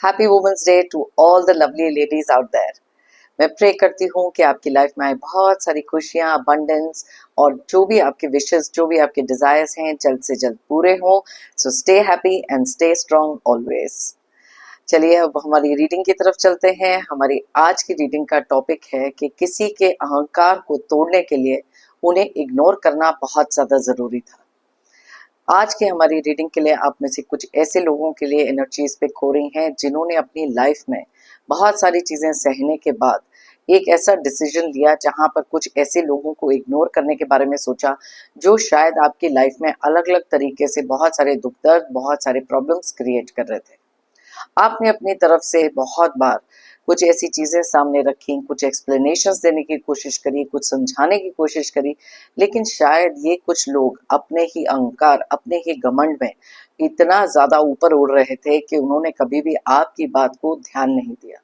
Happy women's day to all the lovely ladies out there. मैं pray करती हूँ कि आपकी लाइफ में आए बहुत सारी खुशियाँ, अबंडेंस और जो भी आपके विशेस, जो भी आपके डिजायर्स हैं जल्द से जल्द पूरे हों। So stay happy and stay strong always. चलिए अब हमारी रीडिंग की तरफ चलते हैं। हमारी आज की रीडिंग का टॉपिक है कि किसी के अहंकार को तोड़ने के लिए उन्हें इग्नोर करना बहुत ज्यादा जरूरी था। आज की हमारी रीडिंग के लिए आप में से कुछ ऐसे लोगों के लिए एनर्जीज पिक हो रही हैं जिन्होंने अपनी लाइफ में बहुत सारी चीजें सहने के बाद एक ऐसा डिसीजन लिया जहां पर कुछ ऐसे लोगों को इग्नोर करने के बारे में सोचा जो शायद आपकी लाइफ में अलग अलग तरीके से बहुत सारे दुख दर्द, बहुत सारे प्रॉब्लम्स क्रिएट कर रहे थे। आपने अपनी तरफ से बहुत बार कुछ ऐसी चीजें सामने रखी, कुछ एक्सप्लेनेशंस देने की कोशिश करी, कुछ समझाने की कोशिश करी, लेकिन शायद ये कुछ लोग अपने ही अहंकार, अपने ही घमंड में इतना ज्यादा ऊपर उड़ रहे थे कि उन्होंने कभी भी आपकी बात को ध्यान नहीं दिया।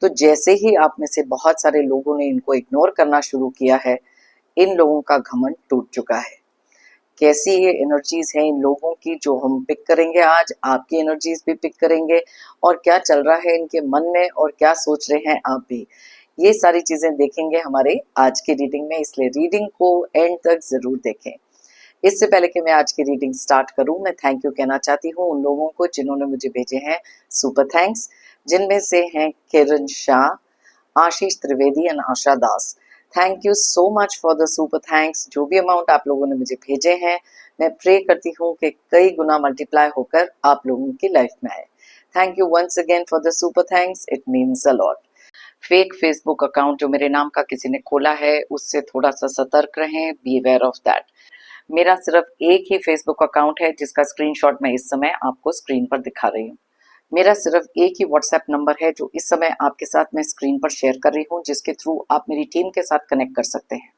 तो जैसे ही आप में से बहुत सारे लोगों ने इनको इग्नोर करना शुरू किया है, इन लोगों का घमंड टूट चुका है। कैसी ये एनर्जीज हैं इन लोगों की जो हम पिक करेंगे आज, आपकी एनर्जीज भी पिक करेंगे और क्या चल रहा है इनके मन में और क्या सोच रहे हैं आप भी, ये सारी चीजें देखेंगे हमारे आज की रीडिंग में। इसलिए रीडिंग को एंड तक जरूर देखें। इससे पहले कि मैं आज की रीडिंग स्टार्ट करूं, मैं थैंक यू कहना चाहती हूँ उन लोगों को जिन्होंने मुझे भेजे हैं सुपर थैंक्स, जिनमें से हैं Kiran Shah, Ashish Trivedi and Asha Das. Thank you so much for the super thanks. जो भी अमाउंट आप लोगों ने मुझे भेजे हैं, मैं प्रे करती हूँ कि कई गुना मल्टीप्लाई होकर आप लोगों की लाइफ में आए। Thank you once again for the super thanks, it means a lot. Fake Facebook account जो मेरे नाम का किसी ने खोला है, उससे थोड़ा सा सतर्क रहें, बी अवेयर ऑफ दैट। मेरा सिर्फ एक ही फेसबुक अकाउंट है जिसका स्क्रीनशॉट मैं इस समय आपको स्क्रीन पर दिखा रही हूँ। मेरा सिर्फ एक ही व्हाट्सएप नंबर है जो इस समय आपके साथ मैं स्क्रीन पर शेयर कर रही हूँ, जिसके थ्रू आप मेरी टीम के साथ कनेक्ट कर सकते हैं।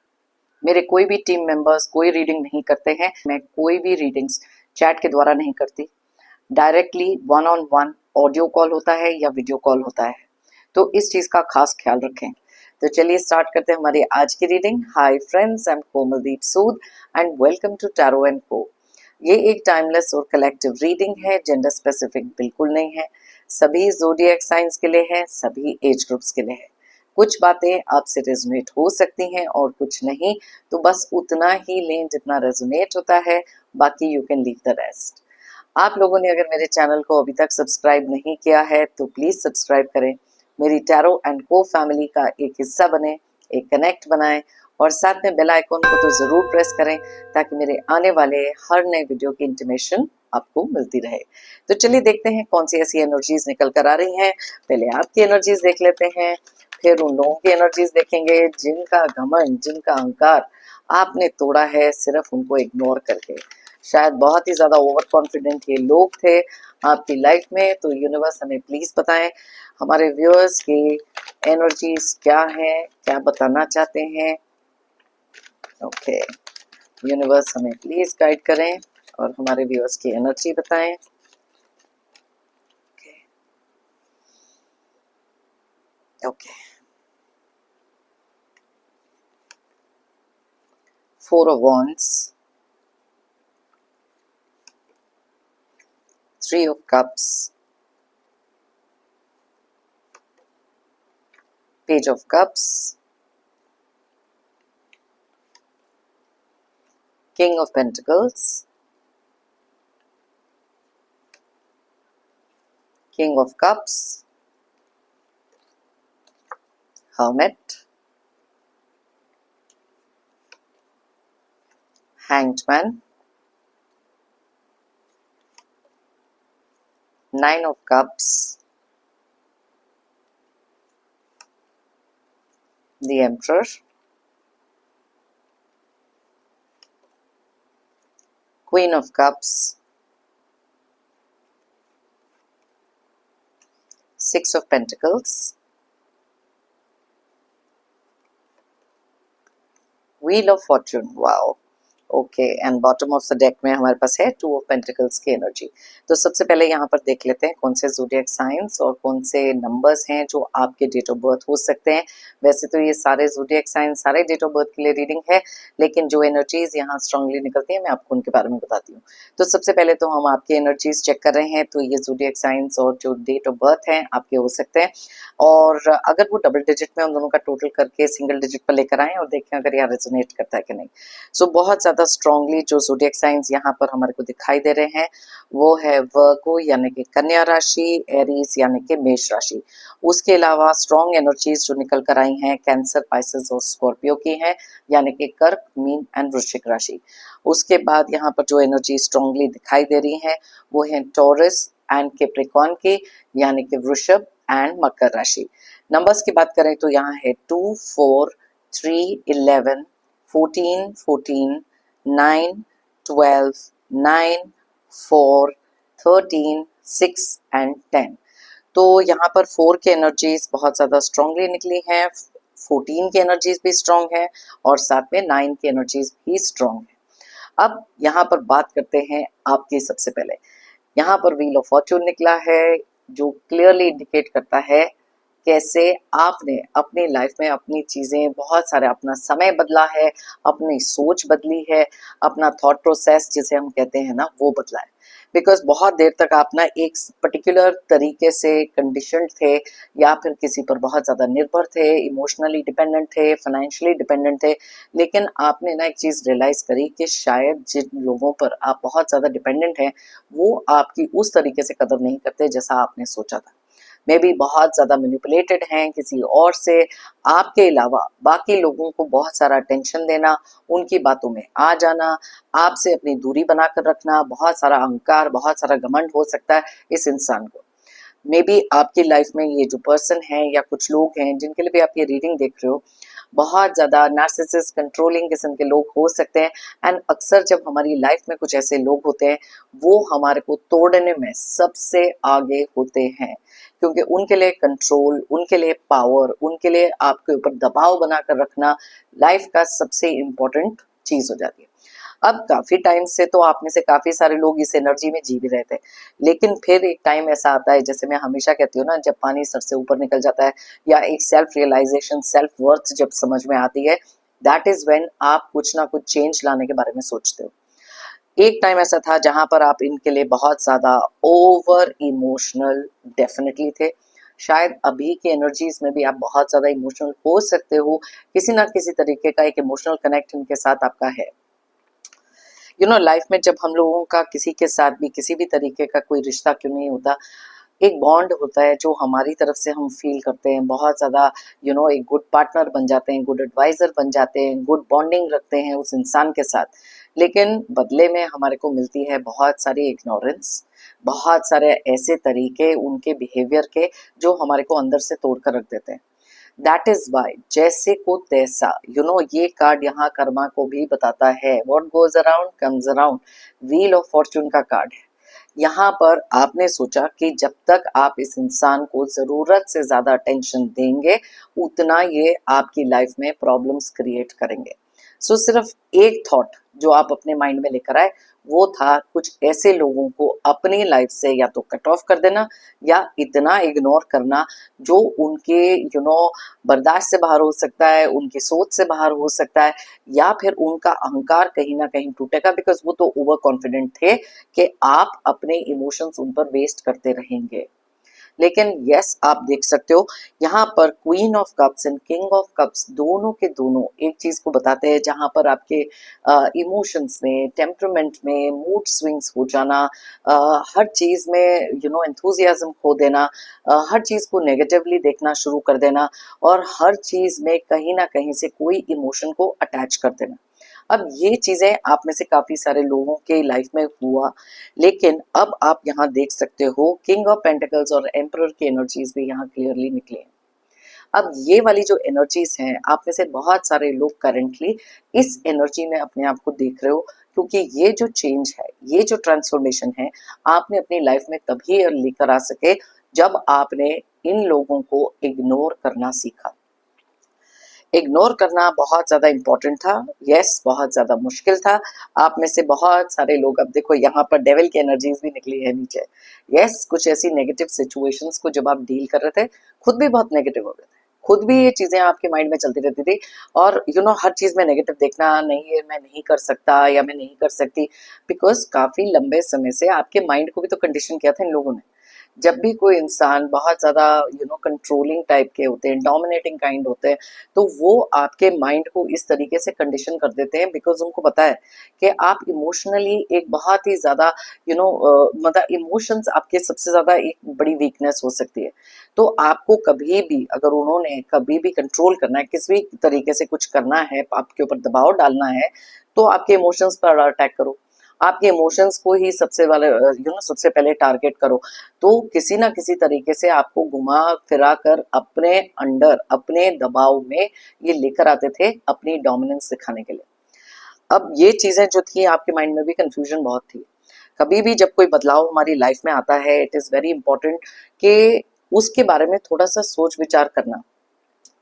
मेरे कोई भी टीम मेंबर्स कोई रीडिंग नहीं करते हैं। मैं कोई भी रीडिंग्स चैट के द्वारा नहीं करती। Directly one on one audio call होता है या वीडियो कॉल होता है, तो इस चीज का खास ख्याल रखें। तो चलिए स्टार्ट करते हैं हमारी आज की reading. Hi friends, I am Komaldeep Sood and welcome to tarot and co. ये एक टाइमलेस और कलेक्टिव रीडिंग है, जेंडर स्पेसिफिक बिल्कुल नहीं है। सभी ज़ोडिएक साइंस के लिए है, सभी एज ग्रुप्स के लिए है। कुछ बातें आपसे रेजोनेट हो सकती हैं और कुछ नहीं, तो बस उतना ही लें जितना रेजोनेट होता है, बाकी you can leave the rest. आप लोगों ने अगर मेरे चैनल को अभी तक सब्सक्राइब नहीं किया है तो प्लीज सब्सक्राइब करें, मेरी टैरो एंड को फैमिली का एक हिस्सा बने, एक कनेक्ट बनाएं और साथ में बेल आइकॉन को तो जरूर प्रेस करें ताकि मेरे आने वाले हर नए वीडियो की इंटीमेशन आपको मिलती रहे। तो चलिए देखते हैं कौन सी ऐसी एनर्जीज निकल कर आ रही हैं। पहले आपकी एनर्जीज देख लेते हैं, फिर उन लोगों की एनर्जीज देखेंगे जिनका घमंड, जिनका अहंकार आपने तोड़ा है सिर्फ उनको इग्नोर करके। शायद बहुत ही ज्यादा ओवर कॉन्फिडेंट ये लोग थे आपकी लाइफ में। तो यूनिवर्स हमें प्लीज बताएं हमारे व्यूअर्स की एनर्जीज क्या है, क्या बताना चाहते हैं। ओके, यूनिवर्स हमें प्लीज गाइड करें और हमारे व्यूअर्स की एनर्जी बताएं। Okay, 4 of Wands, 3 of Cups, Page of Cups, King of Pentacles, King of Cups, Hermit, Hanged Man, 9 of Cups, the Emperor, Queen of Cups, 6 of Pentacles, Wheel of Fortune, wow, okay, and bottom of the deck में हमारे पास है two of pentacles की energy. तो सबसे पहले यहाँ पर देख लेते हैं कौन से ज़ोडिएक साइंस और कौन से नंबर्स हैं जो आपके डेट ऑफ बर्थ हो सकते हैं। वैसे तो ये सारे ज़ोडिएक साइंस सारे डेट ऑफ बर्थ के लिए रीडिंग है, लेकिन जो एनर्जीज यहाँ स्ट्रांगली निकलती हैं मैं आपको उनके बारे में बताती हूँ। तो सबसे पहले तो हम आपकी एनर्जीज चेक कर रहे हैं, तो ये ज़ोडिएक साइंस और जो डेट ऑफ बर्थ हैं आपके हो सकते हैं, और अगर वो डबल डिजिट में उन दोनों का टोटल करके सिंगल डिजिट पर लेकर आएं और देखें अगर यह रेजोनेट करता है कि नहीं। सो बहुत ज़्यादा स्ट्रांगली जो ज़ोडिएक साइंस यहाँ पर हमारे को दिखाई दे रहे हैं वो है वर्गो यानी कि कन्या राशि, एरीज यानी कि मेष राशि। उसके अलावा स्ट्रॉन्ग एनर्जीज जो निकल कर आई हैं कैंसर, पाइसेस और स्कॉर्पियो की हैं, यानी कि कर्क, मीन एंड वृश्चिक राशि। उसके बाद यहाँ पर जो एनर्जी स्ट्रांगली दिखाई दे रही है वो है टॉरस एंड कैप्रिकॉर्न की, यानी कि वृषभ एंड मकर राशि। नंबर्स की बात करें तो यहाँ है 2, 4, 3, 11, 14, 14, 9, 12, 9, 4, 13, 6 एंड 10। तो यहाँ पर 4 की एनर्जीज बहुत ज़्यादा स्ट्रांगली निकली हैं, 14 की एनर्जीज भी स्ट्रांग है और साथ में 9 की एनर्जीज भी स्ट्रांग है। अब यहाँ पर बात करते हैं आपकी। सबसे पहले यहाँ पर व्हील ऑफ फॉर्चून निकला है जो क्लियरली इंडिकेट करता है कैसे आपने अपनी लाइफ में अपनी चीज़ें बहुत सारे अपना समय बदला है, अपनी सोच बदली है, अपना थॉट प्रोसेस जिसे हम कहते हैं ना वो बदला है। बिकॉज बहुत देर तक आप ना एक पर्टिकुलर तरीके से कंडीशनड थे या फिर किसी पर बहुत ज़्यादा निर्भर थे, इमोशनली डिपेंडेंट थे, फाइनेंशियली डिपेंडेंट थे, लेकिन आपने ना एक चीज़ रियलाइज़ करी कि शायद जिन लोगों पर आप बहुत ज़्यादा डिपेंडेंट हैं वो आपकी उस तरीके से कदर नहीं करते जैसा आपने सोचा था। मे बी बहुत ज़्यादा मैनिपुलेटेड हैं किसी और से, आपके अलावा बाकी लोगों को बहुत सारा अटेंशन देना, उनकी बातों में आ जाना, आपसे अपनी दूरी बनाकर रखना, बहुत सारा अहंकार, बहुत सारा घमंड हो सकता है इस इंसान को। मे बी आपकी लाइफ में ये जो पर्सन है या कुछ लोग हैं जिनके लिए भी आप ये रीडिंग देख रहे हो, बहुत ज़्यादा नार्सिसिस्ट, कंट्रोलिंग किस्म के लोग हो सकते हैं। एंड अक्सर जब हमारी लाइफ में कुछ ऐसे लोग होते हैं वो हमारे को तोड़ने में सबसे आगे होते हैं, क्योंकि उनके लिए कंट्रोल, उनके लिए पावर, उनके लिए आपके ऊपर दबाव बनाकर रखना लाइफ का सबसे इम्पोर्टेंट चीज़ हो जाती है। अब काफी टाइम से तो आप में से काफी सारे लोग इस एनर्जी में जी भी रहे थे, लेकिन फिर एक टाइम ऐसा आता है, जैसे मैं हमेशा कहती हूँ ना, जब पानी सर से ऊपर निकल जाता है या एक सेल्फ रियलाइजेशन, सेल्फ वर्थ जब समझ में आती है, दैट इज व्हेन आप कुछ ना कुछ चेंज लाने के बारे में सोचते हो। एक टाइम ऐसा था जहां पर आप इनके लिए बहुत ज्यादा ओवर इमोशनल डेफिनेटली थे। शायद अभी की एनर्जीज में भी आप बहुत ज्यादा इमोशनल हो सकते हो, किसी ना किसी तरीके का एक इमोशनल कनेक्ट इनके साथ आपका है। लाइफ में जब हम लोगों का किसी के साथ भी किसी भी तरीके का कोई रिश्ता क्यों नहीं होता, एक बॉन्ड होता है जो हमारी तरफ से हम फील करते हैं बहुत ज़्यादा। एक गुड पार्टनर बन जाते हैं, गुड एडवाइज़र बन जाते हैं, गुड बॉन्डिंग रखते हैं उस इंसान के साथ, लेकिन बदले में हमारे को मिलती है बहुत सारी इग्नोरेंस, बहुत सारे ऐसे तरीके उनके बिहेवियर के जो हमारे को अंदर से तोड़ कर रख देते हैं। दैट इज वाई जैसे को तैसा, ये कार्ड यहाँ कर्मा को भी बताता है, what goes around comes around, wheel of Fortune का कार्ड है। यहाँ पर आपने सोचा कि जब तक आप इस इंसान को जरूरत से ज्यादा अटेंशन देंगे उतना ये आपकी लाइफ में प्रॉब्लम्स क्रिएट करेंगे। सो सिर्फ एक थॉट जो आप अपने माइंड में लेकर आए वो था कुछ ऐसे लोगों को अपनी लाइफ से या तो कट ऑफ कर देना या इतना इग्नोर करना जो उनके बर्दाश्त से बाहर हो सकता है, उनकी सोच से बाहर हो सकता है, या फिर उनका अहंकार कहीं ना कहीं टूटेगा, बिकॉज वो तो ओवर कॉन्फिडेंट थे कि आप अपने इमोशंस उन पर वेस्ट करते रहेंगे। लेकिन यस, आप देख सकते हो यहाँ पर queen of cups and king of cups दोनों के दोनों एक चीज को बताते हैं, जहां पर आपके इमोशंस में, टेम्परामेंट में मूड स्विंग्स हो जाना, हर चीज में एंथुजियाज्म खो देना, हर चीज को नेगेटिवली देखना शुरू कर देना और हर चीज में कहीं ना कहीं से कोई इमोशन को अटैच कर देना। अब ये चीजें आप में से काफी सारे लोगों के लाइफ में हुआ, लेकिन अब आप यहाँ देख सकते हो किंग ऑफ पेंटिकल्स और एम्परर की एनर्जीज भी यहाँ क्लियरली निकले हैं। अब ये वाली जो एनर्जीज हैं, आप में से बहुत सारे लोग करेंटली इस एनर्जी में अपने आप को देख रहे हो, क्योंकि ये जो चेंज है, ये जो ट्रांसफॉर्मेशन है, आपने अपनी लाइफ में तभी लेकर आ सके जब आपने इन लोगों को इग्नोर करना सीखा। इग्नोर करना बहुत ज़्यादा इम्पोर्टेंट था। यस, बहुत ज़्यादा मुश्किल था। आप में से बहुत सारे लोग, अब देखो यहाँ पर डेविल की एनर्जीज भी निकली है नीचे। यस, कुछ ऐसी नेगेटिव सिचुएशंस को जब आप डील कर रहे थे, खुद भी बहुत नेगेटिव हो गए थे, खुद भी ये चीज़ें आपके माइंड में चलती रहती थी। और हर चीज़ में नेगेटिव देखना, नहीं ये मैं नहीं कर सकता या मैं नहीं कर सकती, बिकॉज काफ़ी लंबे समय से आपके माइंड को भी तो कंडीशन किया था इन लोगों ने। जब भी कोई इंसान बहुत ज़्यादा कंट्रोलिंग टाइप के होते हैं, डोमिनेटिंग काइंड होते हैं, तो वो आपके माइंड को इस तरीके से कंडीशन कर देते हैं, बिकॉज उनको पता है कि आप इमोशनली एक बहुत ही ज़्यादा मतलब इमोशंस आपके सबसे ज़्यादा एक बड़ी वीकनेस हो सकती है। तो आपको कभी भी, अगर उन्होंने कभी भी कंट्रोल करना है, किसी भी तरीके से कुछ करना है, आपके ऊपर दबाव डालना है, तो आपके इमोशंस पर अटैक करो, आपके इमोशंस को ही सबसे पहले टारगेट करो। तो किसी ना किसी तरीके से आपको घुमा फिरा कर अपने अंडर, अपने दबाव में ये लेकर आते थे, अपनी डोमिनेंस दिखाने के लिए। अब ये चीजें जो थी आपके माइंड में भी कंफ्यूजन बहुत थी। कभी भी जब कोई बदलाव हमारी लाइफ में आता है, इट इज वेरी इंपॉर्टेंट कि उसके बारे में थोड़ा सा सोच विचार करना,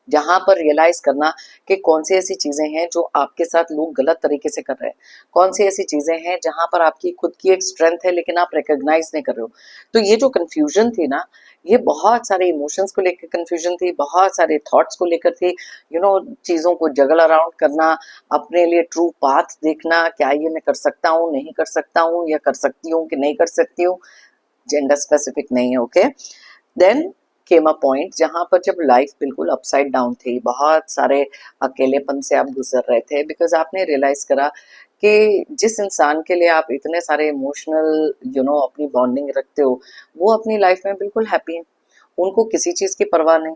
जहां पर रियलाइज करना कि कौन सी ऐसी चीजें हैं जो आपके साथ लोग गलत तरीके से कर रहे हैं, कौन सी ऐसी चीजें हैं जहां पर आपकी खुद की एक स्ट्रेंथ है लेकिन आप रिकॉग्नाइज नहीं कर रहे हो। तो ये जो कंफ्यूजन थी ना, ये बहुत सारे इमोशंस को लेकर कंफ्यूजन थी, बहुत सारे थॉट्स को लेकर थी। चीजों को जगल अराउंड करना, अपने लिए ट्रू पाथ देखना, क्या ये मैं कर सकता हूँ, नहीं कर सकता हूँ, या कर सकती हूँ कि नहीं कर सकती हूँ, जेंडर स्पेसिफिक नहीं है। Okay, then came a point जहां पर जब लाइफ बिल्कुल अपसाइड डाउन थी, बहुत सारे अकेलेपन से आप गुजर रहे थे, बिकॉज आपने रियलाइज करा कि जिस इंसान के लिए आप इतने सारे इमोशनल अपनी बॉन्डिंग रखते हो, वो अपनी लाइफ में बिल्कुल हैप्पी है, उनको किसी चीज की परवाह नहीं।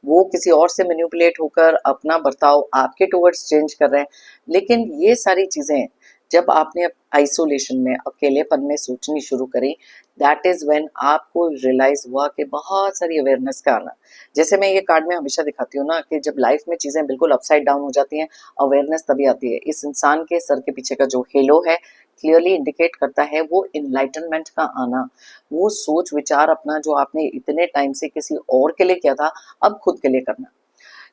वो किसी और से मैनिपुलेट होकर अपना बर्ताव आपके टुवर्ड्स चेंज कर रहे हैं। लेकिन ये सारी चीजें जब आपने आइसोलेशन में, अकेलेपन में सोचनी शुरू करी, दैट इज व्हेन आपको रियलाइज हुआ कि बहुत सारी अवेयरनेस का आना। जैसे मैं ये कार्ड में हमेशा दिखाती हूँ ना, कि जब लाइफ में चीजें बिल्कुल अपसाइड डाउन हो जाती हैं, अवेयरनेस तभी आती है। इस इंसान के सर के पीछे का जो हेलो है, क्लियरली इंडिकेट करता है वो इनलाइटनमेंट का आना। वो सोच विचार अपना जो आपने इतने टाइम से किसी और के लिए किया था, अब खुद के लिए करना।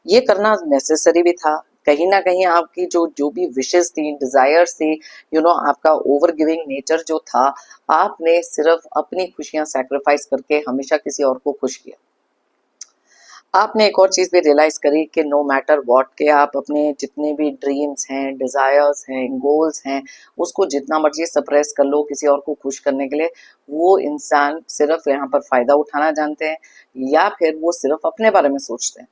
ये करना नेसेसरी भी था। कहीं ना कहीं आपकी जो जो भी विशेस थी, डिजायर्स थी, आपका ओवर गिविंग नेचर जो था, आपने सिर्फ अपनी खुशियां सैक्रिफाइस करके हमेशा किसी और को खुश किया। आपने एक और चीज भी रियलाइज करी कि नो मैटर व्हाट, के आप अपने जितने भी ड्रीम्स हैं, डिजायर्स हैं, गोल्स हैं, उसको जितना मर्जी सप्रेस कर लो किसी और को खुश करने के लिए, वो इंसान सिर्फ यहाँ पर फायदा उठाना जानते हैं, या फिर वो सिर्फ अपने बारे में सोचते हैं।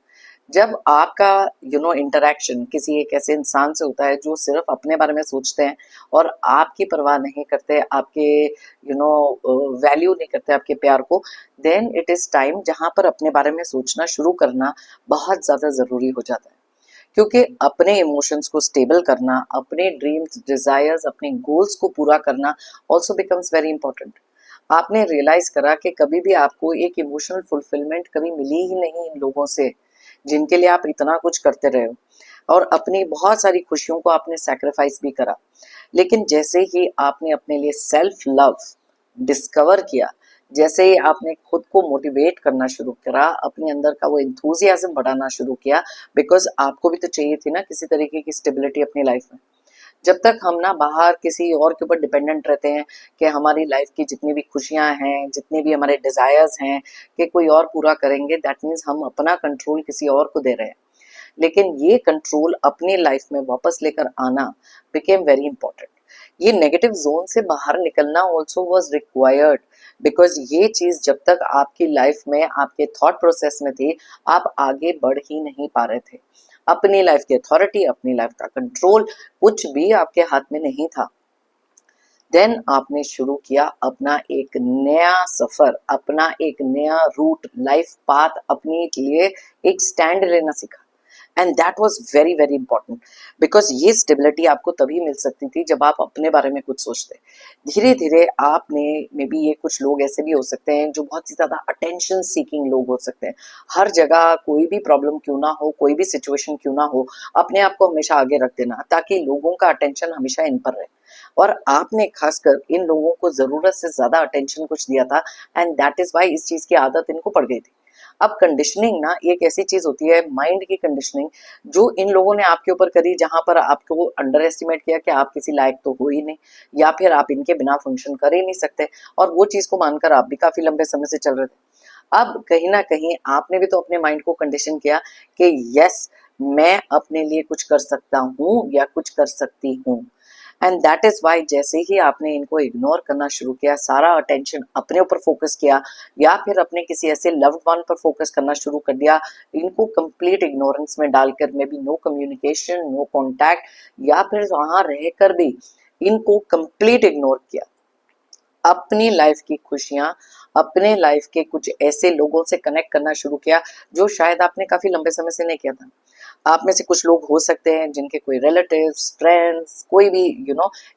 जब आपका इंटरेक्शन किसी एक ऐसे इंसान से होता है जो सिर्फ अपने बारे में सोचते हैं और आपकी परवाह नहीं करते, आपके वैल्यू नहीं करते आपके प्यार को, देन इट इज टाइम जहां पर अपने बारे में सोचना शुरू करना बहुत ज्यादा जरूरी हो जाता है। क्योंकि अपने इमोशंस को स्टेबल करना, अपने ड्रीम्स, डिजायर्स, अपने गोल्स को पूरा करना ऑल्सो बिकम्स वेरी इंपॉर्टेंट। आपने रियलाइज करा कि कभी भी आपको एक इमोशनल फुलफिलमेंट कभी मिली ही नहीं इन लोगों से जिनके लिए आप इतना कुछ करते रहे हो, और अपनी बहुत सारी खुशियों को आपने सैक्रिफाइस भी करा। लेकिन जैसे ही आपने अपने लिए सेल्फ लव डिस्कवर किया, जैसे ही आपने खुद को मोटिवेट करना शुरू करा, अपने अंदर का वो इंथुजियाज्म बढ़ाना शुरू किया, बिकॉज आपको भी तो चाहिए थी ना किसी तरीके की स्टेबिलिटी अपनी लाइफ में। जब तक हम ना बाहर किसी और के ऊपर डिपेंडेंट रहते हैं कि हमारी लाइफ की जितनी भी खुशियां हैं, जितने भी हमारे डिजायर्स हैं, कि कोई और पूरा करेंगे, दैट मीन्स हम अपना कंट्रोल किसी और को दे रहे हैं। लेकिन ये कंट्रोल अपनी लाइफ में वापस लेकर आना बिकेम वेरी इंपॉर्टेंट। ये नेगेटिव जोन से बाहर निकलना ऑल्सो वॉज रिक्वायर्ड, बिकॉज ये चीज जब तक आपकी लाइफ में, आपके थॉट प्रोसेस में थी, आप आगे बढ़ ही नहीं पा रहे थे। अपनी लाइफ की अथॉरिटी, अपनी लाइफ का कंट्रोल कुछ भी आपके हाथ में नहीं था। देन आपने शुरू किया अपना एक नया सफर, अपना एक नया रूट, लाइफ पाथ अपने लिए एक स्टैंड लेना सीखा। And that was very very important, because ये स्टेबिलिटी आपको तभी मिल सकती थी जब आप अपने बारे में कुछ सोचते। धीरे धीरे आपने, मे बी ये कुछ लोग ऐसे भी हो सकते हैं जो बहुत ही ज्यादा अटेंशन सीकिंग लोग हो सकते हैं। हर जगह कोई भी प्रॉब्लम क्यों ना हो, कोई भी सिचुएशन क्यों ना हो, अपने आप को हमेशा आगे रख देना ताकि लोगों का अटेंशन हमेशा इन पर रहे। और आपने खासकर इन लोगों को जरूरत से ज्यादा अटेंशन कुछ दिया था, एंड दैट इज वाई इस चीज की आदत इनको पड़ गई थी। अब कंडीशनिंग ना एक ऐसी चीज होती है, माइंड की कंडीशनिंग, जो इन लोगों ने आपके ऊपर करी, जहां पर आपको अंडर एस्टिमेट किया कि आप किसी लायक तो हो ही नहीं, या फिर आप इनके बिना फंक्शन कर ही नहीं सकते, और वो चीज को मानकर आप भी काफी लंबे समय से चल रहे थे। अब कहीं ना कहीं आपने भी तो अपने माइंड को कंडीशन किया कि यस, मैं अपने लिए कुछ कर सकता हूँ या कुछ कर सकती हूँ। एंड दैट इज वाई जैसे ही आपने इनको इग्नोर करना शुरू किया, सारा अटेंशन अपने ऊपर फोकस किया, या फिर अपने किसी ऐसे लव्ड वन पर फोकस करना शुरू कर दिया, इनको कंप्लीट इग्नोरेंस में डालकर, maybe no communication, no contact, या फिर वहां रहकर भी इनको कंप्लीट इग्नोर किया, अपनी लाइफ की खुशियां, अपने लाइफ के कुछ ऐसे लोगों से कनेक्ट करना शुरू किया जो शायद आपने काफी लंबे समय से नहीं किया था। आप में से कुछ लोग हो सकते हैं जिनके कोई रिलेटिव्स, फ्रेंड्स, कोई भी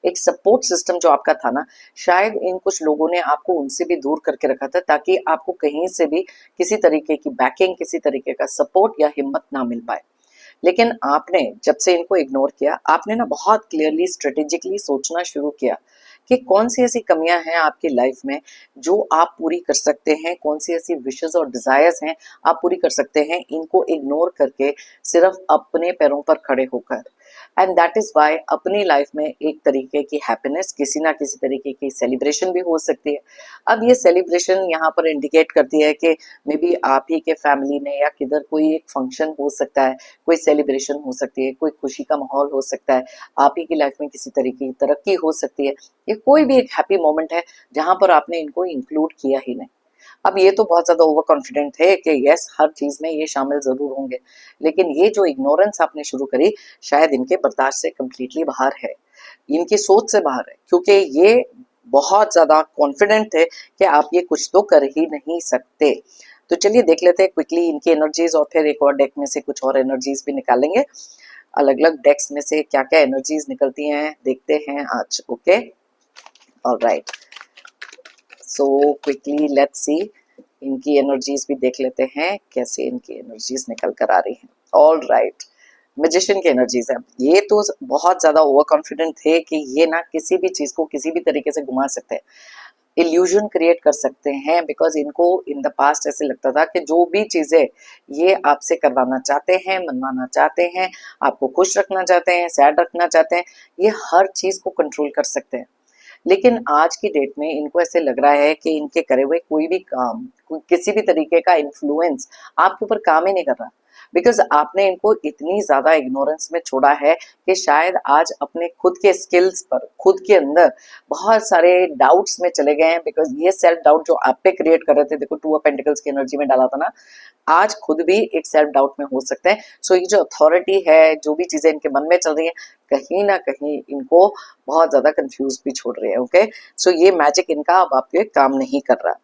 एक सपोर्ट सिस्टम जो आपका था ना, शायद इन कुछ लोगों ने आपको उनसे भी दूर करके रखा था, ताकि आपको कहीं से भी किसी तरीके की बैकिंग, किसी तरीके का सपोर्ट या हिम्मत ना मिल पाए। लेकिन आपने जब से इनको इग्नोर किया, आपने ना बहुत क्लियरली, स्ट्रेटेजिकली सोचना शुरू किया कि कौन सी ऐसी कमियां हैं आपकी लाइफ में जो आप पूरी कर सकते हैं, कौन सी ऐसी विशेस और डिजायर्स हैं आप पूरी कर सकते हैं, इनको इग्नोर करके, सिर्फ अपने पैरों पर खड़े होकर। एंड दैट इज वाई अपनी लाइफ में एक तरीके की हैप्पीनेस, किसी ना किसी तरीके की सेलिब्रेशन भी हो सकती है। अब ये सेलिब्रेशन यहाँ पर इंडिकेट करती है कि मे बी आप ही के फैमिली में या किधर कोई एक फंक्शन हो सकता है, कोई सेलिब्रेशन हो सकती है, कोई खुशी का माहौल हो सकता है, आप ही की लाइफ में किसी तरीके की तरक्की हो सकती है, ये कोई भी एक हैप्पी मोमेंट है जहां पर आपने इनको इंक्लूड किया ही नहीं। अब ये तो बहुत ज्यादा ओवर कॉन्फिडेंट थे कि यस, हर चीज में ये शामिल जरूर होंगे, लेकिन ये जो इग्नोरेंस आपने शुरू करी, शायद इनके बर्दाश्त से कंप्लीटली बाहर है, इनकी सोच से बाहर है, क्योंकि ये बहुत ज्यादा कॉन्फिडेंट थे कि आप ये कुछ तो कर ही नहीं सकते। तो चलिए देख लेते हैं क्विकली इनकी एनर्जीज, और फिर एक और डेक में से कुछ और एनर्जीज भी निकालेंगे। अलग अलग डेक्स में से क्या क्या एनर्जीज निकलती हैं देखते हैं आज। Okay, alright, so quickly let's see, इनकी एनर्जीज भी देख लेते हैं कैसे इनकी एनर्जीज निकल कर आ रही हैं। ऑलराइट, मैजिशियन की एनर्जीज है। ये तो बहुत ज्यादा ओवर कॉन्फिडेंट थे कि ये ना किसी भी चीज को किसी भी तरीके से घुमा सकते हैं, इल्यूजन क्रिएट कर सकते हैं, बिकॉज इनको इन द पास्ट ऐसे लगता था कि जो भी चीजें ये आपसे करवाना चाहते हैं, मनवाना चाहते हैं, आपको खुश रखना चाहते हैं, सैड रखना चाहते हैं, ये हर चीज को कंट्रोल कर सकते हैं। लेकिन आज की डेट में इनको ऐसे लग रहा है कि इनके करे हुए कोई भी काम, किसी भी तरीके का इन्फ्लुएंस आपके ऊपर काम ही नहीं कर रहा, बिकॉज आपने इनको इतनी ज्यादा इग्नोरेंस में छोड़ा है कि शायद आज अपने खुद के स्किल्स पर, खुद के अंदर बहुत सारे डाउट्स में चले गए हैं, बिकॉज ये सेल्फ डाउट जो आप पे क्रिएट कर रहे थे, देखो टू ऑफ पेंटिकल्स की एनर्जी में डाला था ना, आज खुद भी एक सेल्फ डाउट में हो सकते हैं। सो ये जो अथॉरिटी है, जो भी चीजें इनके मन में चल रही है, कहीं ना कहीं इनको बहुत ज्यादा कंफ्यूज भी छोड़ रही है। ओके, सो ये मैजिक इनका अब आपके काम नहीं कर रहा।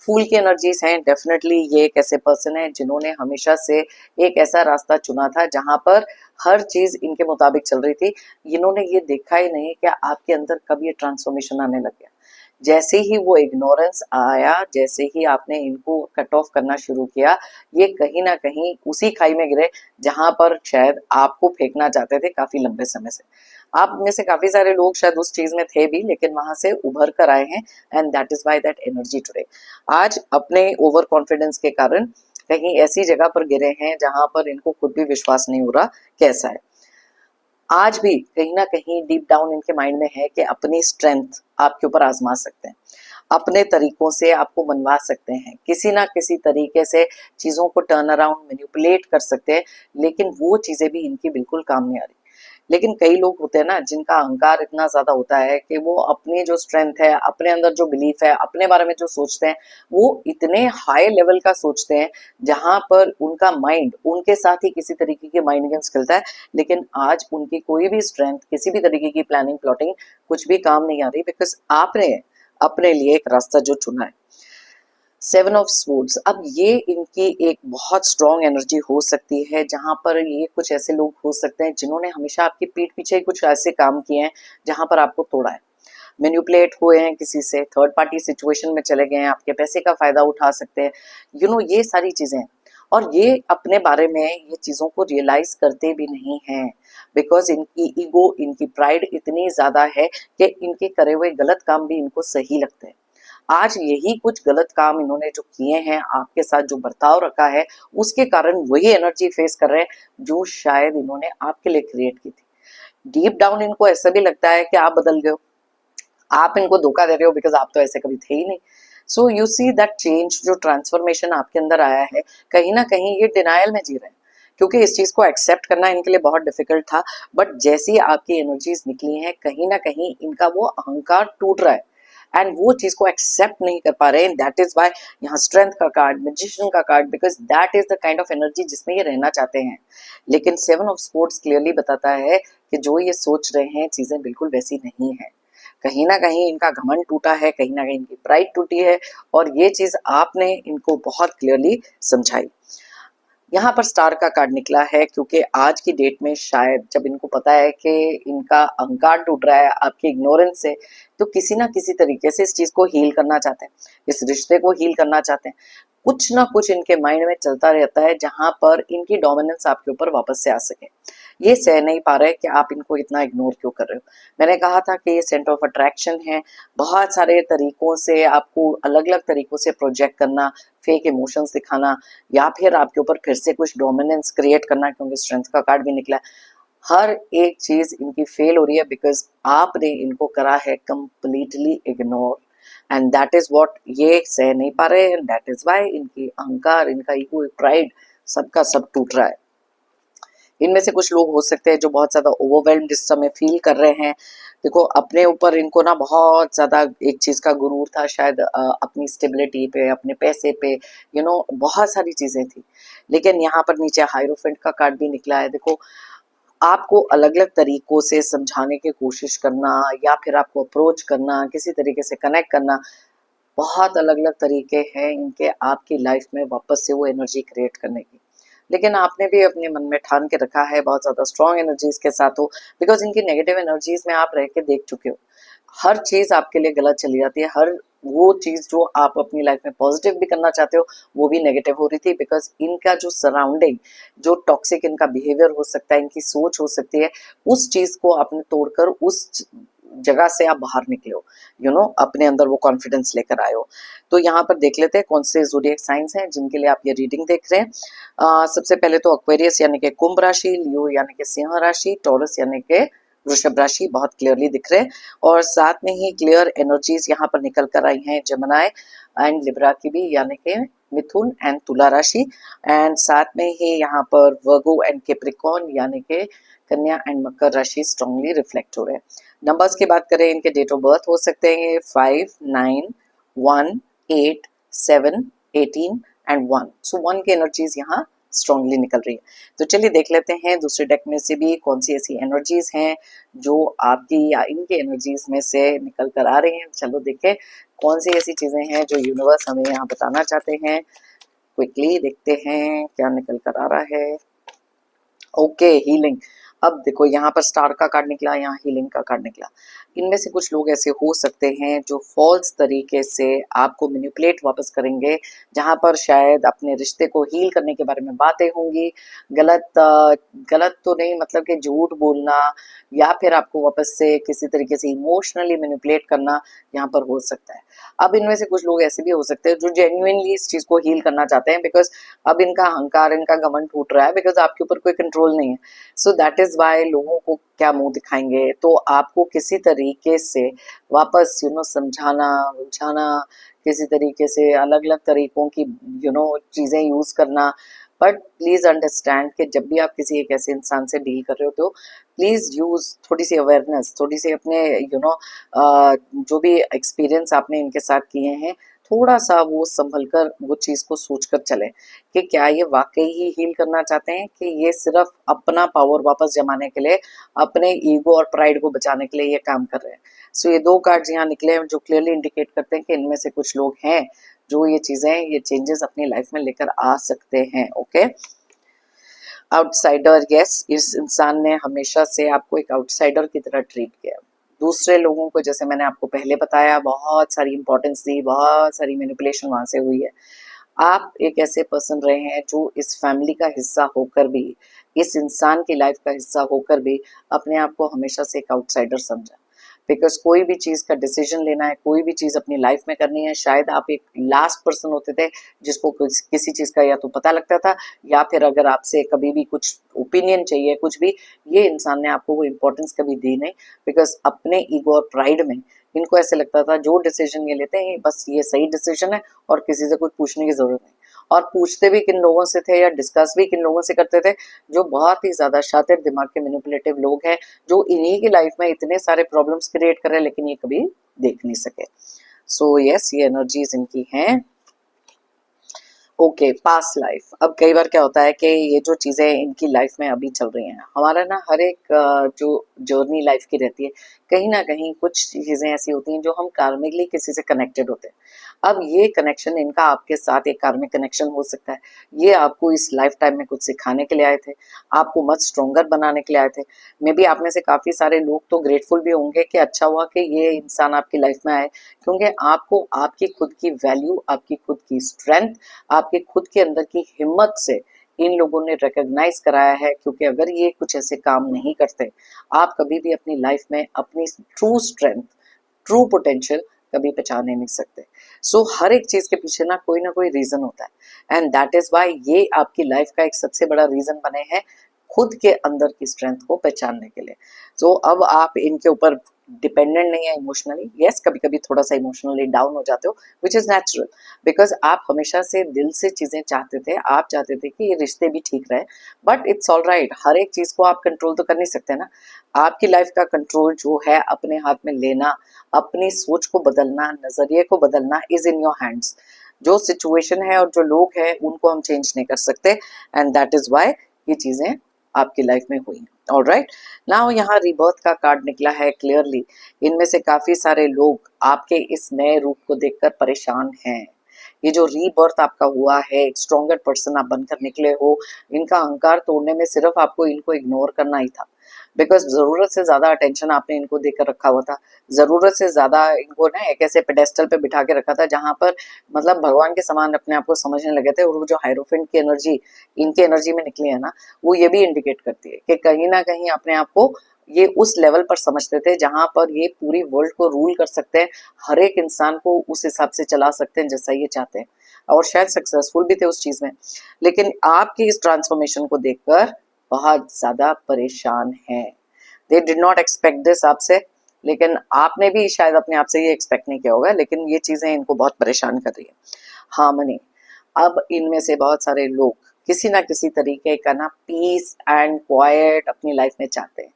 फूल की एनर्जीज हैं, डेफिनेटली ये एक ऐसे पर्सन है जिन्होंने हमेशा से एक ऐसा रास्ता चुना था जहां पर हर चीज इनके मुताबिक चल रही थी। इन्होंने ये देखा ही नहीं कि आपके अंदर कब ये ट्रांसफॉर्मेशन आने लग गया। जैसे ही वो इग्नोरेंस आया, जैसे ही आपने इनको कट ऑफ करना शुरू किया, ये कहीं ना कहीं उसी खाई में गिरे जहां पर शायद आपको फेंकना चाहते थे काफी लंबे समय से। आप में से काफी सारे लोग शायद उस चीज में थे भी, लेकिन वहां से उभर कर आए हैं, and that is why that energy today. आज अपने ओवर कॉन्फिडेंस के कारण कहीं ऐसी जगह पर गिरे हैं जहां पर इनको खुद भी विश्वास नहीं हो रहा कैसा है। आज भी कहीं ना कहीं डीप डाउन इनके माइंड में है कि अपनी स्ट्रेंथ आपके ऊपर आजमा सकते हैं, अपने तरीकों से आपको मनवा सकते हैं, किसी ना किसी तरीके से चीजों को टर्न अराउंड, मैनिपुलेट कर सकते हैं, लेकिन वो चीजें भी इनकी बिल्कुल काम नहीं आ रही। लेकिन कई लोग होते हैं ना जिनका अहंकार इतना ज्यादा होता है कि वो अपनी जो स्ट्रेंथ है, अपने अंदर जो बिलीफ है, अपने बारे में जो सोचते हैं, वो इतने हाई लेवल का सोचते हैं जहां पर उनका माइंड उनके साथ ही किसी तरीके के माइंड गेम्स खेलता है। लेकिन आज उनकी कोई भी स्ट्रेंथ, किसी भी तरीके की प्लानिंग, प्लॉटिंग कुछ भी काम नहीं आ रही, बिकॉज आपने अपने लिए एक रास्ता जो चुना है। सेवन ऑफ स्वॉर्ड्स, अब ये इनकी एक बहुत स्ट्रॉन्ग एनर्जी हो सकती है, जहां पर ये कुछ ऐसे लोग हो सकते हैं जिन्होंने हमेशा आपकी पीठ पीछे कुछ ऐसे काम किए हैं जहां पर आपको तोड़ा है, मैनिपुलेट हुए हैं किसी से, थर्ड पार्टी सिचुएशन में चले गए हैं, आपके पैसे का फायदा उठा सकते हैं, ये सारी चीजें हैं। और ये अपने बारे में ये चीजों को रियलाइज करते भी नहीं हैं, बिकॉज इनकी ईगो, इनकी प्राइड इतनी ज्यादा है कि इनके करे हुए गलत काम भी इनको सही लगते हैं। आज यही कुछ गलत काम इन्होंने जो किए हैं, आपके साथ जो बर्ताव रखा है, उसके कारण वही एनर्जी फेस कर रहे हैं जो शायद इन्होंने आपके लिए क्रिएट की थी। डीप डाउन इनको ऐसा भी लगता है कि आप बदल गए हो, आप इनको धोखा दे रहे हो, बिकॉज आप तो ऐसे कभी थे ही नहीं। So you see that change, जो ट्रांसफॉर्मेशन आपके अंदर आया है, कहीं ना कहीं ये डिनायल में जी रहे हैं, क्योंकि इस चीज को एक्सेप्ट करना इनके लिए बहुत डिफिकल्ट था। बट जैसी आपकी एनर्जीज निकली हैं, कहीं ना कहीं इनका वो अहंकार टूट रहा है एंड वो चीज को एक्सेप्ट नहीं कर पा रहे हैं। दैट इज वाई यहाँ स्ट्रेंथ का कार्ड, मैजिशियन का card, because that is the kind of energy जिसमें ये रहना चाहते हैं। लेकिन सेवन ऑफ स्पोर्ट्स क्लियरली बताता है कि जो ये सोच रहे हैं चीजें बिल्कुल वैसी नहीं है। कहीं ना कहीं इनका घमंड टूटा है, कहीं ना कहीं इनकी प्राइड टूटी है, और ये चीज आपने इनको बहुत क्लियरली समझाई। यहाँ पर स्टार का कार्ड निकला है क्योंकि आज की डेट में शायद जब इनको पता है कि इनका अहंकार टूट रहा है आपके इग्नोरेंस से, तो किसी ना किसी तरीके से इस चीज को हील करना चाहते हैं, इस रिश्ते को हील करना चाहते हैं। कुछ ना कुछ इनके माइंड में चलता रहता है जहां पर इनकी डोमिनेंस आपके ऊपर वापस से आ सके। ये सह नहीं पा रहे कि आप इनको इतना इग्नोर क्यों कर रहे हो। मैंने कहा था कि ये सेंटर ऑफ अट्रैक्शन है, बहुत सारे तरीकों से आपको अलग अलग तरीकों से प्रोजेक्ट करना, फेक इमोशंस दिखाना, या फिर आपके ऊपर फिर से कुछ डोमिनेंस क्रिएट करना, क्योंकि स्ट्रेंथ का कार्ड भी निकला है। हर एक चीज इनकी फेल हो रही है बिकॉज आपने इनको करा है completely ignore, and that is what ये सह नहीं पा रहे हैं। दैट इज वाई इनकी अहंकार, इनका ईगो, प्राइड, सबका सब टूट रहा है। इनमें से कुछ लोग हो सकते हैं जो बहुत ज्यादा ओवरवेल्म्ड इस समय फील कर रहे हैं। देखो, अपने ऊपर इनको ना बहुत ज्यादा एक चीज का गुरूर था, शायद अपनी स्टेबिलिटी पे, अपने पैसे पे, बहुत सारी चीजें थी। लेकिन यहाँ पर नीचे हायरोफेंट का कार्ड भी निकला है। देखो, आपको अलग अलग तरीकों से समझाने की कोशिश करना, या फिर आपको अप्रोच करना, किसी तरीके से कनेक्ट करना, बहुत अलग अलग तरीके हैं इनके आपकी लाइफ में वापस से वो एनर्जी क्रिएट करने की। लेकिन आपने भी अपने मन में ठान के रखा है बहुत ज्यादा स्ट्रॉन्ग एनर्जीज के साथ हो, बिकॉज इनकी नेगेटिव एनर्जीज में आप रह के देख चुके हो। हर चीज आपके लिए गलत चली जाती है, हर वो चीज जो आप अपनी लाइफ में पॉजिटिव भी करना चाहते हो वो भी नेगेटिव हो रही थी, बिकॉज इनका जो सराउंडिंग, जो टॉक्सिक इनका बिहेवियर हो सकता है, इनकी सोच हो सकती है, उस चीज को आपने तोड़कर उस जगह से आप बाहर निकले हो, अपने अंदर वो कॉन्फिडेंस लेकर आए हो। तो यहाँ पर देख लेते हैं कौन से ज़ोडिएक साइंस हैं जिनके लिए आप ये रीडिंग देख रहे हैं। सबसे पहले तो एक्वेरियस यानी कि कुंभ राशि, लियो यानी कि सिंह राशि, टॉरस यानी कि वृषभ राशि बहुत क्लियरली दिख रहे हैं, और साथ में ही क्लियर एनर्जीज यहाँ पर निकल कर आई हैं जेमिनी एंड लिब्रा की भी, यानी कि मिथुन एंड तुला राशि, एंड साथ में ही यहाँ पर वर्गो एंड कैप्रिकॉर्न यानी कि कन्या एंड मकर राशि स्ट्रांगली रिफ्लेक्ट हो रहे हैं। नंबर्स की बात करें, इनके डेट ऑफ बर्थ हो सकते हैं 5, 9, 1, 8, 7, 18 एंड 1। सो 1 की एनर्जीज यहाँ स्ट्रांगली निकल रही है। तो चलिए देख लेते हैं दूसरे डेक में से भी कौन सी ऐसी एनर्जीज हैं जो आपकी या इनके एनर्जीज में से निकल कर आ रही हैं। चलो देखें कौन सी ऐसी चीजें हैं जो यूनिवर्स हमें यहाँ बताना चाहते हैं। क्विकली देखते हैं क्या निकल कर आ रहा है। Okay, healing. अब देखो, यहाँ पर स्टार का कार्ड निकला, यहाँ हीलिंग का कार्ड निकला। इनमें से कुछ लोग ऐसे हो सकते हैं जो फॉल्स तरीके से आपको मैनिपुलेट वापस करेंगे, जहां पर शायद अपने रिश्ते को हील करने के बारे में बातें होंगी। गलत तो नहीं, मतलब कि झूठ बोलना, या फिर आपको वापस से किसी तरीके से इमोशनली मैनिपुलेट करना यहाँ पर हो सकता है। अब इनमें से कुछ लोग ऐसे भी हो सकते हैं जो जेन्युइनली इस चीज को हील करना चाहते हैं, बिकॉज अब इनका अहंकार, इनका घमंड टूट रहा है, बिकॉज आपके ऊपर कोई कंट्रोल नहीं है। सो दैट इज वाई लोगों को क्या मुंह दिखाएंगे, तो आपको किसी तरीके से वापस समझाना, बुझाना, किसी तरीके से अलग अलग तरीकों की चीजें यूज करना। बट प्लीज अंडरस्टैंड कि जब भी आप किसी एक ऐसे इंसान से डील कर रहे हो तो प्लीज यूज थोड़ी सी अवेयरनेस, थोड़ी सी अपने जो भी एक्सपीरियंस आपने इनके साथ किए हैं, थोड़ा सा वो संभल कर वो चीज को सोच कर चले कि क्या ये वाकई ही हील करना चाहते हैं, कि ये सिर्फ अपना पावर वापस जमाने के लिए, अपने ईगो और प्राइड को बचाने के लिए ये काम कर रहे हैं। सो ये दो कार्ड्स यहाँ निकले हैं जो क्लियरली इंडिकेट करते हैं कि इनमें से कुछ लोग हैं जो ये चीजें, ये चेंजेस अपनी लाइफ में लेकर आ सकते हैं। ओके, आउटसाइडर, यस, इस इंसान ने हमेशा से आपको एक आउटसाइडर की तरह ट्रीट किया। दूसरे लोगों को, जैसे मैंने आपको पहले बताया, बहुत सारी इंपॉर्टेंस दी, बहुत सारी मैनिपुलेशन वहां से हुई है। आप एक ऐसे पर्सन रहे हैं जो इस फैमिली का हिस्सा होकर भी, इस इंसान की लाइफ का हिस्सा होकर भी अपने आप को हमेशा से एक आउटसाइडर समझा, बिकॉज कोई भी चीज़ का डिसीजन लेना है, कोई भी चीज़ अपनी लाइफ में करनी है, शायद आप एक लास्ट पर्सन होते थे जिसको किसी चीज़ का या तो पता लगता था, या फिर अगर आपसे कभी भी कुछ ओपिनियन चाहिए कुछ भी, ये इंसान ने आपको वो इम्पोर्टेंस कभी दी नहीं, बिकॉज अपने ईगो और प्राइड में इनको ऐसे लगता था जो डिसीजन ये लेते हैं बस ये सही डिसीजन है और किसी से कुछ पूछने की जरूरत नहीं। और पूछते भी किन लोगों से थे या डिस्कस भी किन लोगों से करते थे, जो बहुत ही ज्यादा शातिर दिमाग के मैनिपुलेटिव लोग हैं, जो इन्हीं की लाइफ में इतने सारे प्रॉब्लम्स क्रिएट कर रहे हैं लेकिन ये कभी देख नहीं सके। सो यस, ये एनर्जीज इनकी हैं। Okay, past life. अब कई बार क्या होता है कि ये जो चीज़ें इनकी लाइफ में अभी चल रही हैं, हमारा ना हर एक जो जर्नी लाइफ की रहती है, कहीं ना कहीं कुछ चीज़ें ऐसी होती हैं जो हम कार्मिकली किसी से कनेक्टेड होते हैं। अब ये कनेक्शन इनका आपके साथ एक कार्मिक कनेक्शन हो सकता है, ये आपको इस लाइफ टाइम में कुछ सिखाने के लिए आए थे, आपको मच स्ट्रोंगर बनाने के लिए आए थे। मे बी आप में से काफ़ी सारे लोग तो ग्रेटफुल भी होंगे कि अच्छा हुआ कि ये इंसान आपकी लाइफ में आए, क्योंकि आपको आपकी खुद की वैल्यू, आपकी खुद की स्ट्रेंथ, आपके खुद के अंदर की हिम्मत से इन लोगों ने रिकॉग्नाइज कराया है। क्योंकि अगर ये कुछ ऐसे काम नहीं करते, आप कभी भी अपनी लाइफ में अपनी ट्रू स्ट्रेंथ, ट्रू पोटेंशियल कभी पहचान ही नहीं सकते। सो हर एक चीज के पीछे ना कोई रीजन होता है, एंड दैट इज वाई ये आपकी लाइफ का एक सबसे बड़ा रीजन बने हैं खुद के अंदर की स्ट्रेंथ को पहचानने के लिए। सो अब आप इनके ऊपर डिपेंडेंट नहीं है इमोशनली। यस, कभी कभी थोड़ा सा इमोशनली डाउन हो जाते हो, विच इज नेचुरल, बिकॉज आप हमेशा से दिल से चीजें चाहते थे, आप चाहते थे कि ये रिश्ते भी ठीक रहे, बट इट्स ऑल राइट। हर एक चीज को आप कंट्रोल तो कर नहीं सकते ना। आपकी लाइफ का कंट्रोल जो है अपने हाथ में लेना, अपनी सोच को बदलना, नजरिए को बदलना इज इन योर हैंड्स। जो सिचुएशन है और जो लोग हैं उनको हम चेंज नहीं कर सकते, एंड दैट इज वाई ये चीजें आपकी लाइफ में हुई। ऑलराइट, नाउ यहाँ रिबर्थ का कार्ड निकला है क्लियरली। इनमें से काफी सारे लोग आपके इस नए रूप को देखकर परेशान हैं। ये जो रीबर्थ आपका हुआ है, एक स्ट्रॉन्गर पर्सन आप बनकर निकले हो, इनका अहंकार तोड़ने में सिर्फ आपको इनको इग्नोर करना ही था, बिकॉज जरूरत से ज्यादा अटेंशन आपने इनको देकर रखा हुआ था। जरूरत से ज्यादा इनको ना एक ऐसे पेडेस्टल पे बिठा के रखा था जहां पर मतलब भगवान के समान अपने आप को समझने लगे थे। और वो जो हायरोफेंट की एनर्जी इनकी एनर्जी में निकली है ना, वो ये भी इंडिकेट करती है कि कहीं ना कहीं अपने आप को ये उस लेवल पर समझते थे जहां पर ये पूरी वर्ल्ड को रूल कर सकते हैं, हर एक इंसान को उस हिसाब से चला सकते हैं जैसा ये चाहते हैं, और शायद सक्सेसफुल भी थे उस चीज में। लेकिन आपकी इस ट्रांसफॉर्मेशन को देखकर बहुत ज्यादा परेशान हैं। They did not expect this आपसे, लेकिन आपने भी शायद अपने आप से ये एक्सपेक्ट नहीं किया होगा, लेकिन ये चीजें इनको बहुत परेशान कर रही है। हार्मनी। अब इनमें से बहुत सारे लोग किसी ना किसी तरीके का ना पीस एंड क्वाइट अपनी लाइफ में चाहते हैं।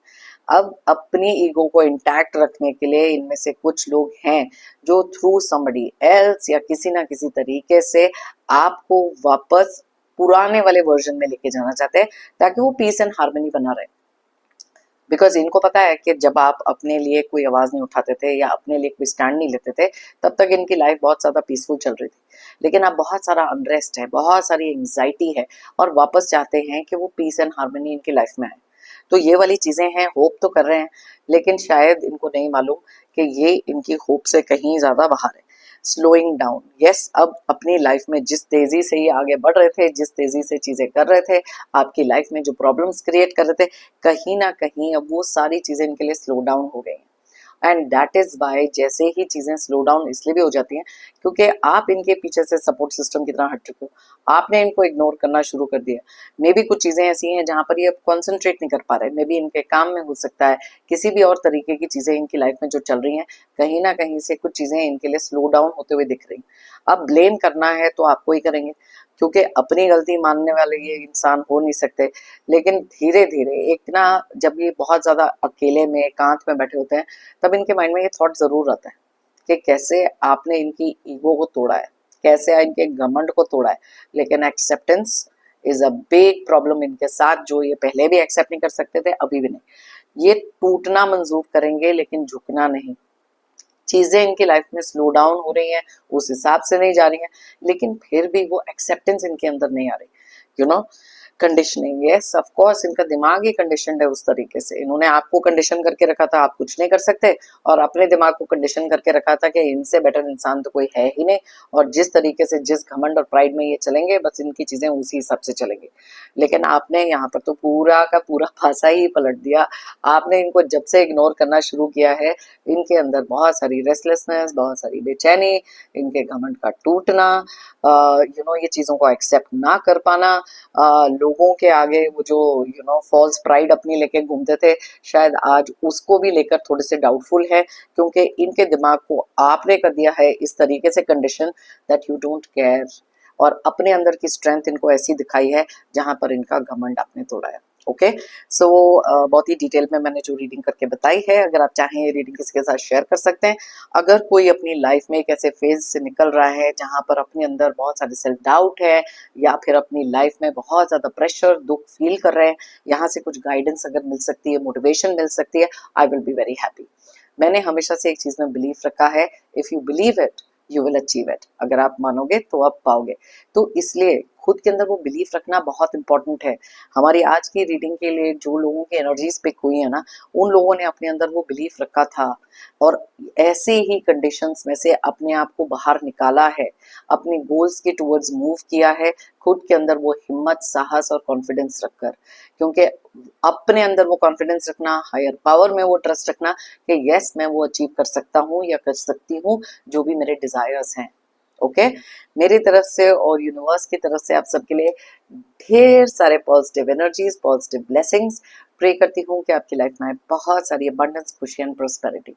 अब अपनी ईगो को इंटैक्ट रखने के लिए इनमें से कुछ लोग हैं जो थ्रू समबडी एल्स या किसी ना किसी तरीके से आपको वापस पुराने वाले वर्जन में लेके जाना चाहते हैं, ताकि वो पीस एंड हार्मनी बना रहे। बिकॉज इनको पता है कि जब आप अपने लिए कोई आवाज नहीं उठाते थे या अपने लिए कोई स्टैंड नहीं लेते थे, तब तक इनकी लाइफ बहुत ज्यादा पीसफुल चल रही थी। लेकिन अब बहुत सारा अनरेस्ट है, बहुत सारी एंग्जाइटी है, और वापस चाहते हैं कि वो पीस एंड हार्मनी इनकी लाइफ में आए। तो ये वाली चीजें हैं, होप तो कर रहे हैं, लेकिन शायद इनको नहीं मालूम कि ये इनकी होप से कहीं ज्यादा बाहर है। Slowing down. यस, अब अपनी लाइफ में जिस तेजी से ये आगे बढ़ रहे थे, जिस तेजी से चीजें कर रहे थे, आपकी लाइफ में जो प्रॉब्लम्स क्रिएट कर रहे थे, कहीं ना कहीं अब वो सारी चीजें इनके लिए स्लो डाउन हो गई। एंड दैट इज वाई जैसे ही चीजें स्लो डाउन इसलिए भी हो जाती हैं क्योंकि आप इनके पीछे से सपोर्ट सिस्टम की तरह हट चुके हो, आपने इनको इग्नोर करना शुरू कर दिया। मे बी कुछ चीजें ऐसी हैं जहां पर ये कॉन्सेंट्रेट नहीं कर पा रहे, मे बी इनके काम में हो सकता है, किसी भी और तरीके की चीजें इनकी लाइफ में जो चल रही हैं, कहीं ना कहीं से कुछ चीजें इनके लिए स्लो डाउन होते हुए दिख रही। अब ब्लेम करना है तो आपको ही करेंगे, क्योंकि अपनी गलती मानने वाले ये इंसान हो नहीं सकते। लेकिन धीरे धीरे एक ना, जब ये बहुत ज्यादा अकेले में एकांत में बैठे होते हैं, तब इनके माइंड में ये थॉट जरूर आता है कि कैसे आपने इनकी ईगो को तोड़ा है, कैसे इनके घमंड को तोड़ा है। लेकिन acceptance is a big problem इनके साथ, जो ये पहले भी एक्सेप्ट नहीं कर सकते थे, अभी भी नहीं। ये टूटना मंजूर करेंगे लेकिन झुकना नहीं। चीजें इनकी लाइफ में स्लो डाउन हो रही हैं, उस हिसाब से नहीं जा रही हैं, लेकिन फिर भी वो एक्सेप्टेंस इनके अंदर नहीं आ रही। You know, conditioning, yes of course, इनका दिमाग ही कंडीशनड है उस तरीके से। इन्होंने आपको कंडीशन करके रखा था, आप कुछ नहीं कर सकते, और अपने दिमाग को कंडीशन करके रखा था कि इनसे बेटर इंसान तो कोई है ही नहीं, और जिस तरीके से, जिस घमंड और प्राइड में ये चलेंगे, बस इनकी चीजें उसी हिसाब से चलेंगी। लेकिन आपने यहाँ पर तो पूरा का पूरा पासा ही पलट दिया। आपने इनको जब से इग्नोर करना शुरू किया है, इनके अंदर बहुत सारी रेस्टलेसनेस, बहुत सारी बेचैनी, इनके घमंड का टूटना, ये चीजों को एक्सेप्ट ना कर पाना, लोगों के आगे वो जो फॉल्स प्राइड अपनी लेके घूमते थे, शायद आज उसको भी लेकर थोड़े से डाउटफुल है, क्योंकि इनके दिमाग को आपने कर दिया है इस तरीके से condition that you don't care, और अपने अंदर की स्ट्रेंथ इनको ऐसी दिखाई है जहां पर इनका घमंड आपने तोड़ा है। ओके, सो बहुत ही डिटेल में मैंने जो रीडिंग करके बताई है, अगर आप चाहें ये रीडिंग किसी के साथ शेयर कर सकते हैं। अगर कोई अपनी लाइफ में एक ऐसे फेज से निकल रहा है जहां पर अपने अंदर बहुत सारे सेल्फ डाउट है, या फिर अपनी लाइफ में बहुत ज्यादा प्रेशर, दुख फील कर रहे हैं, यहाँ से कुछ गाइडेंस अगर मिल सकती है, मोटिवेशन मिल सकती है, I will be very happy. मैंने हमेशा से एक चीज में बिलीव रखा है, if you believe it you will achieve it. अगर आप मानोगे तो आप पाओगे। तो इसलिए खुद के अंदर वो बिलीफ रखना बहुत इंपॉर्टेंट है। हमारी आज की रीडिंग के लिए जो लोगों की एनर्जीज पिक हुई है ना, उन लोगों ने अपने अंदर वो बिलीफ रखा था, और ऐसे ही कंडीशंस में से अपने आप को बाहर निकाला है, अपने गोल्स के टुवर्ड्स मूव किया है, खुद के अंदर वो हिम्मत, साहस और कॉन्फिडेंस रखकर। क्योंकि अपने अंदर वो कॉन्फिडेंस रखना, हायर पावर में वो ट्रस्ट रखना कि यस मैं वो अचीव कर सकता हूँ या कर सकती हूँ जो भी मेरे डिजायर्स हैं। ओके, मेरी तरफ से और यूनिवर्स की तरफ से आप सबके लिए ढेर सारे positive energies, positive blessings. Pray करती हूँ कि आपकी लाइफ में बहुत सारी अबंडेंस, खुशी एंड प्रोस्पेरिटी।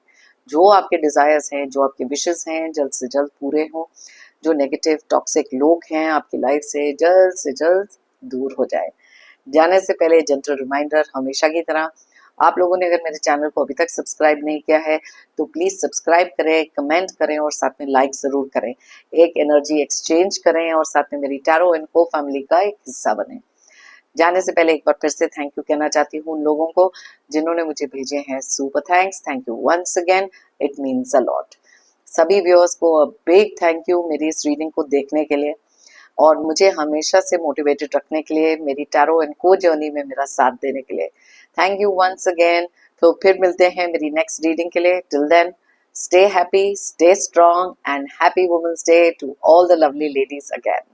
जो आपके डिजायर्स हैं, जो आपके विशेस हैं, जल्द से जल्द पूरे हों। जो नेगेटिव टॉक्सिक लोग हैं आपकी लाइफ से जल्द दूर हो जाए। जाने से पहले जेंटल रिमाइंडर, हमेशा की तरह, आप लोगों ने अगर मेरे चैनल को अभी तक सब्सक्राइब नहीं किया है तो प्लीज सब्सक्राइब करें, कमेंट करें और साथ में लाइक जरूर करें। एक एनर्जी एक्सचेंज करें और साथ में मेरी टैरो एंड को फैमिली का एक हिस्सा बने। जाने से पहले एक बार फिर से थैंक यू कहना चाहती हूँ उन लोगों को जिन्होंने मुझे भेजे हैं super thanks. Thank you once again, it means a lot. सभी व्यूअर्स को बिग थैंक यू मेरी इस रीडिंग को देखने के लिए और मुझे हमेशा से मोटिवेटेड रखने के लिए, मेरी टैरो एंड को जर्नी में मेरा साथ देने के लिए। Thank you once again. तो फिर मिलते हैं मेरी नेक्स्ट रीडिंग के लिए। Till then, stay happy, stay strong, and happy Women's Day to all the lovely ladies again.